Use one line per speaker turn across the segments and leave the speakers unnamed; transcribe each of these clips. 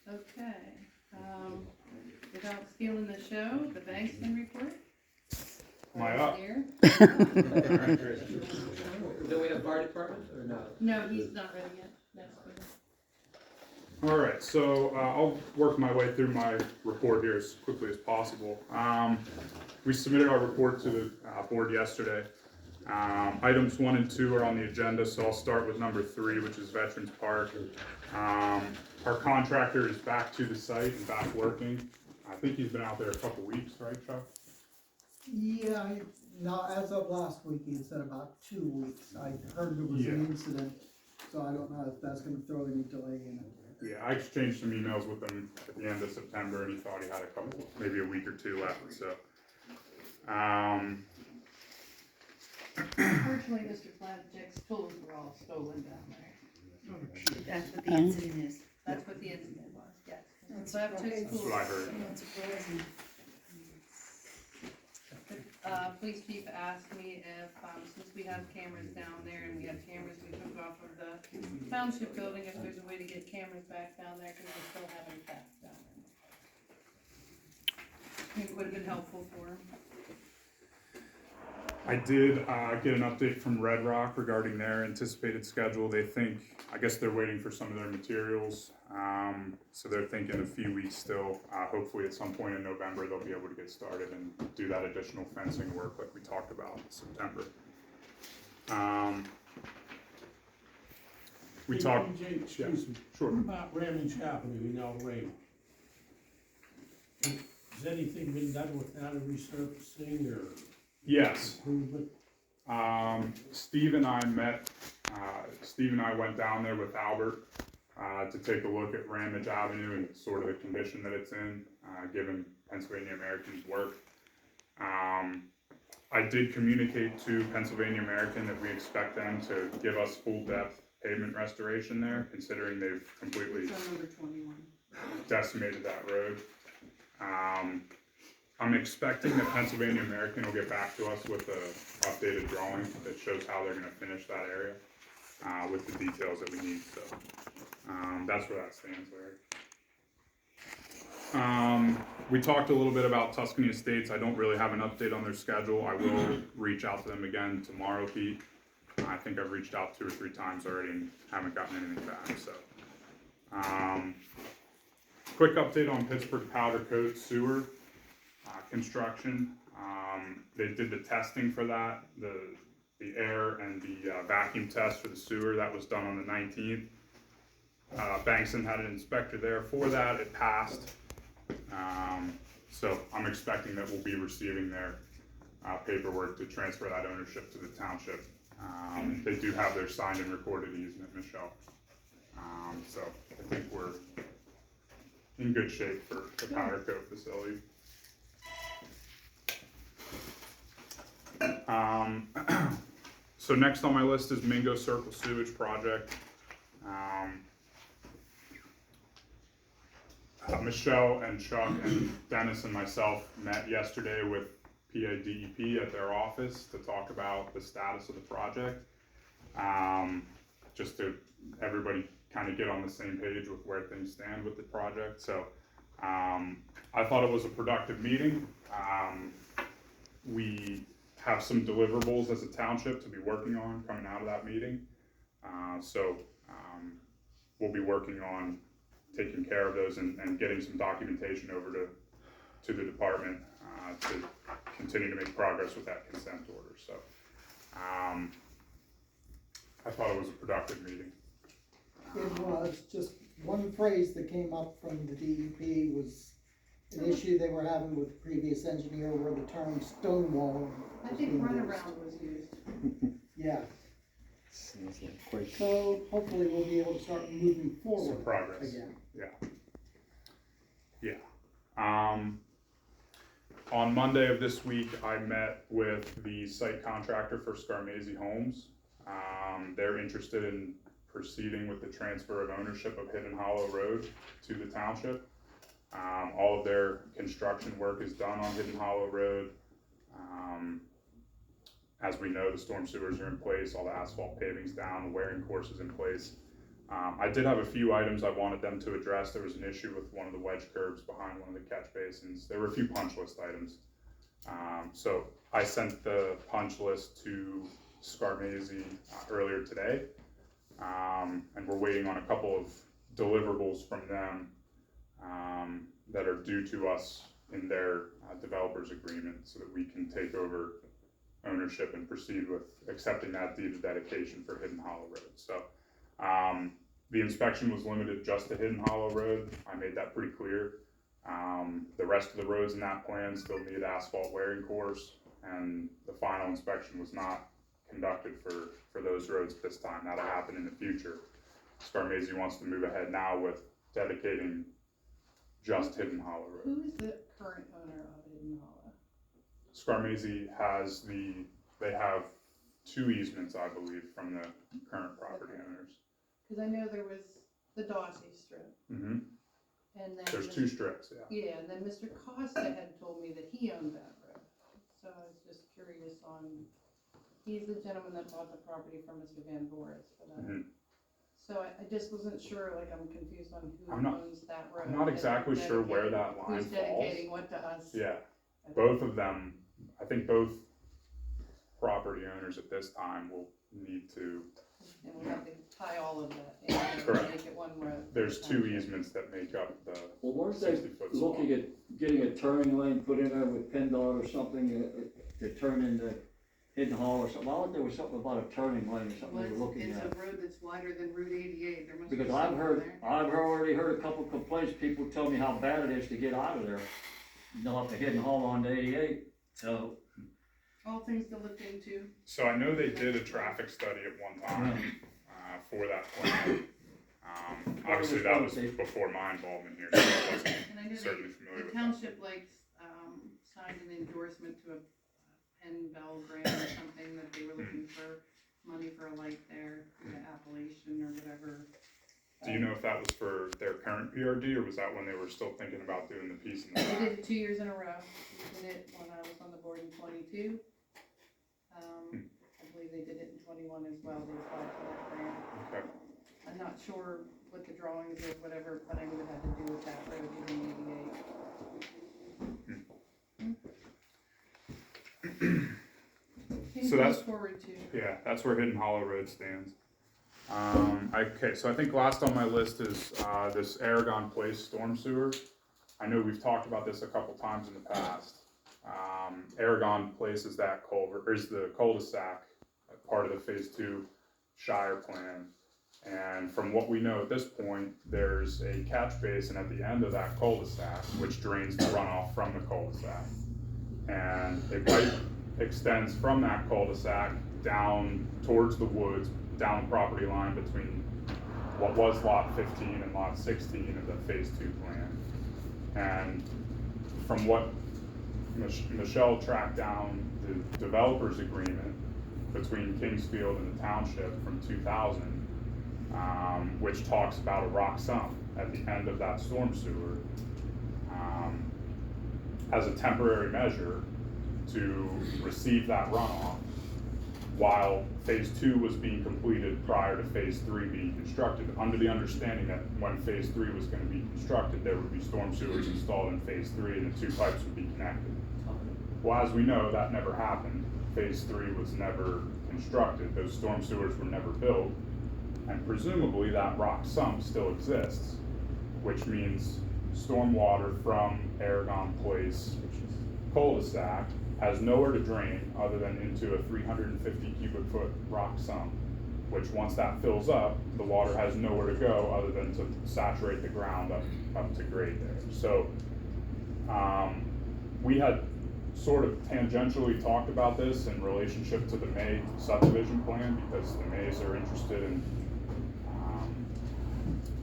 Okay, without stealing the show, the Bankston report.
Am I up?
Here.
Do we have fire department or no?
No, he's not ready yet. That's good.
All right, so I'll work my way through my report here as quickly as possible. We submitted our report to the board yesterday. Items 1 and 2 are on the agenda, so I'll start with number 3, which is Veterans Park. Our contractor is back to the site and back working. I think he's been out there a couple weeks, right, Chuck?
Yeah, now as of last week, he said about 2 weeks. I heard there was an incident, so I don't know if that's gonna throw any delay in it.
Yeah, I exchanged some emails with him at the end of September, and he thought he had a couple, maybe a week or 2 left, so.
Unfortunately, Mr. Flavichek's tools were all stolen down there.
That's what the incident is.
That's what the incident was, yes.
That's
Flavichek's
That's
tools.
what I heard.
Not surprising.
Police chief asked me if, since we have cameras down there and we have cameras we took off of the township building, if there's a way to get cameras back down there, because we're still having theft down there. I think it would have been helpful for him.
I did get an update from Red Rock regarding their anticipated schedule. They think, I guess they're waiting for some of their materials, so they're thinking a few weeks still. Hopefully at some point in November they'll be able to get started and do that additional fencing work like we talked about in September. We talked,
BJ, excuse me,
sure.
about Ramage Avenue in El Rey. Has anything been done with that, a resurfacing or
Yes.
improvement?
Steve and I met, Steve and I went down there with Albert to take a look at Ramage Avenue and sort of the condition that it's in, given Pennsylvania American's work. I did communicate to Pennsylvania American that we expect them to give us full depth pavement restoration there, considering they've completely
It's on number 21.
decimated that road. I'm expecting that Pennsylvania American will get back to us with a updated drawing that shows how they're gonna finish that area, with the details that we need, so, that's where that stands, Larry. We talked a little bit about Tuscany Estates. I don't really have an update on their schedule. I will reach out to them again tomorrow, Pete. I think I've reached out 2 or 3 times already and haven't gotten anything back, so. Quick update on Pittsburgh Powder Coat Sewer construction. They did the testing for that, the air and the vacuum test for the sewer. That was done on the 19th. Bankson had an inspector there for that. It passed. So I'm expecting that we'll be receiving their paperwork to transfer that ownership to the township. They do have their signed and recorded easement, Michelle. So I think we're in good shape for the powder coat facility. So next on my list is Mingo Circle Sewage Project. Michelle and Chuck and Dennis and myself met yesterday with PADEP at their office to talk about the status of the project. Just to everybody kind of get on the same page with where things stand with the project. So I thought it was a productive meeting. We have some deliverables as a township to be working on coming out of that meeting. So we'll be working on taking care of those and getting some documentation over to the department to continue to make progress with that consent order. So I thought it was a productive meeting.
It was, just one phrase that came up from the DEP was an issue they were having with the previous engineer where the term stonewall.
I think runaround was used.
Yeah,
Sounds like quite.
so hopefully we'll be able to start moving forward.
Some progress.
Again.
Yeah. On Monday of this week, I met with the site contractor for Scarmazy Homes. They're interested in proceeding with the transfer of ownership of Hidden Hollow Road to the township. All of their construction work is done on Hidden Hollow Road. As we know, the storm sewers are in place, all the asphalt paving's down, the wearing course is in place. I did have a few items I wanted them to address. There was an issue with one of the wedge curbs behind one of the catch basins. There were a few punch list items. So I sent the punch list to Scarmese earlier today. And we're waiting on a couple of deliverables from them that are due to us in their developers agreement so that we can take over ownership and proceed with accepting that deed of dedication for Hidden Hollow Road. So the inspection was limited just to Hidden Hollow Road. I made that pretty clear. The rest of the roads in that plan still need asphalt wearing course, and the final inspection was not conducted for those roads at this time. That'll happen in the future. Scarmese wants to move ahead now with dedicating just Hidden Hollow Road.
Who is the current owner of Hidden Hollow?
Scarmese has they have 2 easements, I believe, from the current property owners.
Cause I know there was the Dawsey strip,
Mm-hmm.
and then.
There's 2 strips, yeah.
Yeah, and then Mr. Costa had told me that he owned that road, so I was just curious on, he's the gentleman that bought the property from Mr. Van Boris for that.
Mhm.
So I just wasn't sure, like, I'm confused on who
I'm not-
owns that road.
I'm not
and
exactly sure where that line
Who's
falls.
dedicating what to us.
Yeah, both of them, I think both property owners at this time will need to,
And we'll have to tie all of that in and
Correct.
make it one road.
there's 2 easements that make up the
Well, weren't they
60-foot
looking
swath.
at getting a turning lane put in there with PennDOT or something to turn into Hidden Hollow or something? I thought there was something about a turning lane or something they were looking
It's
at.
a road that's wider than Route 88, there must be
Because
something there.
I've already heard a couple complaints, people tell me how bad it is to get out of there. Off the Hidden Hollow on 88, so.
All things to look into.
So I know they did a traffic study at one time for that plan. Obviously, that was before my involvement here, so I wasn't
And I know
certainly familiar
the
with that.
township signed an endorsement to a Penn Bell grant or something that they were looking for money for a light there, the Appalachian or whatever.
Do you know if that was for their current PRD, or was that when they were still thinking about doing the piece in the
They
back?
did it 2 years in a row. We did it when I was on the board in 22. I believe they did it in 21 as well. They applied for that grant.
Okay.
I'm not sure what the drawings or whatever, but I would have had to do with that road in 88. Things
So
to
that's-
look forward to.
Yeah, that's where Hidden Hollow Road stands. Okay, so I think last on my list is this Aragon Place storm sewer. I know we've talked about this a couple times in the past. Aragon Place is that culvert, or is the cul-de-sac, part of the Phase 2 Shire plan. And from what we know at this point, there's a catch basin at the end of that cul-de-sac, which drains the runoff from the cul-de-sac. And a pipe extends from that cul-de-sac down towards the woods, down the property line between what was lot 15 and lot 16 of the Phase 2 plan. And from what Michelle tracked down, the developer's agreement between Kingsfield and the township from 2000, which talks about a rock sump at the end of that storm sewer, as a temporary measure to receive that runoff while Phase 2 was being completed prior to Phase 3 being constructed, under the understanding that when Phase 3 was gonna be constructed, there would be storm sewers installed in Phase 3 and the 2 pipes would be connected. Well, as we know, that never happened. Phase 3 was never constructed, those storm sewers were never built, and presumably that rock sump still exists, which means stormwater from Aragon Place cul-de-sac has nowhere to drain other than into a 350 cubic foot rock sump, which once that fills up, the water has nowhere to go other than to saturate the ground up to grade there. So we had sort of tangentially talked about this in relationship to the May subdivision plan, because the Mays are interested in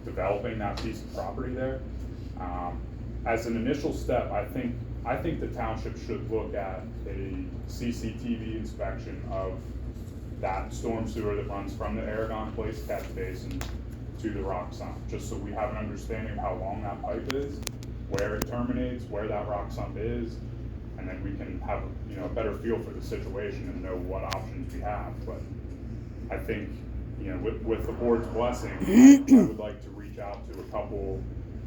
developing that piece of property there. As an initial step, I think the township should look at a CCTV inspection of that storm sewer that runs from the Aragon Place catch basin to the rock sump, just so we have an understanding of how long that pipe is, where it terminates, where that rock sump is, and then we can have, a better feel for the situation and know what options we have. But I think, you know, with the board's blessing, I would like to reach out to a couple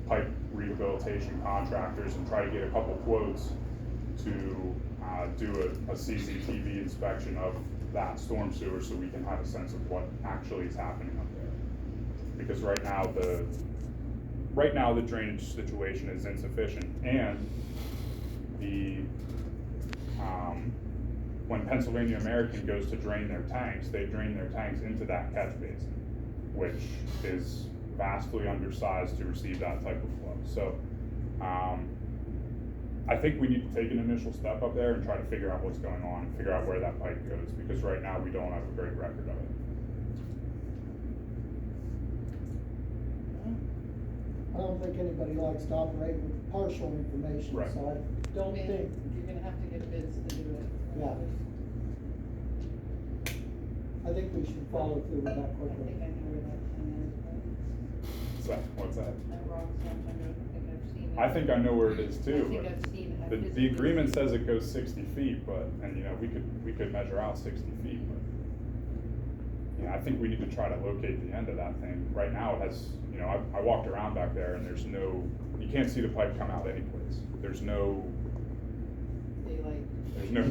pipe rehabilitation contractors and try to get a couple quotes to do a CCTV inspection of that storm sewer so we can have a sense of what actually is happening up there. Because right now the drainage situation is insufficient, and when Pennsylvania American goes to drain their tanks, they drain their tanks into that catch basin, which is vastly undersized to receive that type of flow. So, I think we need to take an initial step up there and try to figure out what's going on, figure out where that pipe goes, because right now we don't have a great record of it.
I don't think anybody likes to operate with partial information,
Right.
so I don't
Man,
think,
you're gonna have to get bids to do it.
Yeah. I think we should follow through with that
I
quickly.
think I know where that thing is,
So, what's that?
but that rock stuff, I think I've seen it.
I think I know where it is
I
too,
think
but
I've seen it. I've
the
physically
agreement
seen it.
says it goes 60 feet, but, and you know, we could measure out 60 feet, but. Yeah, I think we need to try to locate the end of that thing. Right now it has, you know, I walked around back there and there's no, you can't see the pipe come out anyplace. There's no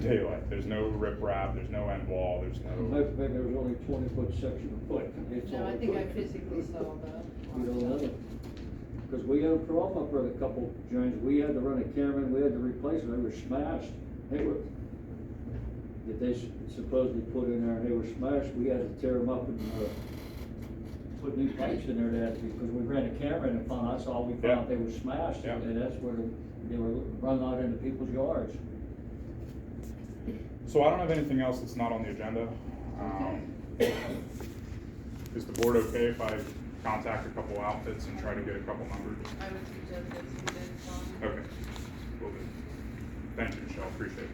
daylight, there's no riprap, there's no end wall, there's no,
Maybe there was only 20-foot section of foot. It's
No,
all
I think I
foot.
physically saw the.
We don't know. Cause we had a problem up there with a couple drains, we had to run a camera and we had to replace them, they were smashed. They were, that they supposedly put in there and they were smashed, we had to tear them up and, put new pipes in there that, because we ran a camera and found, that's all we
Yeah.
found, they were smashed.
Yeah.
And that's where they were run out into people's yards.
so I don't have anything else that's not on the agenda. Is the board okay if I contact a couple outfits and try to get a couple numbers?
I would suggest that some bids on.
Okay, will do. Thank you, Michelle, appreciate it.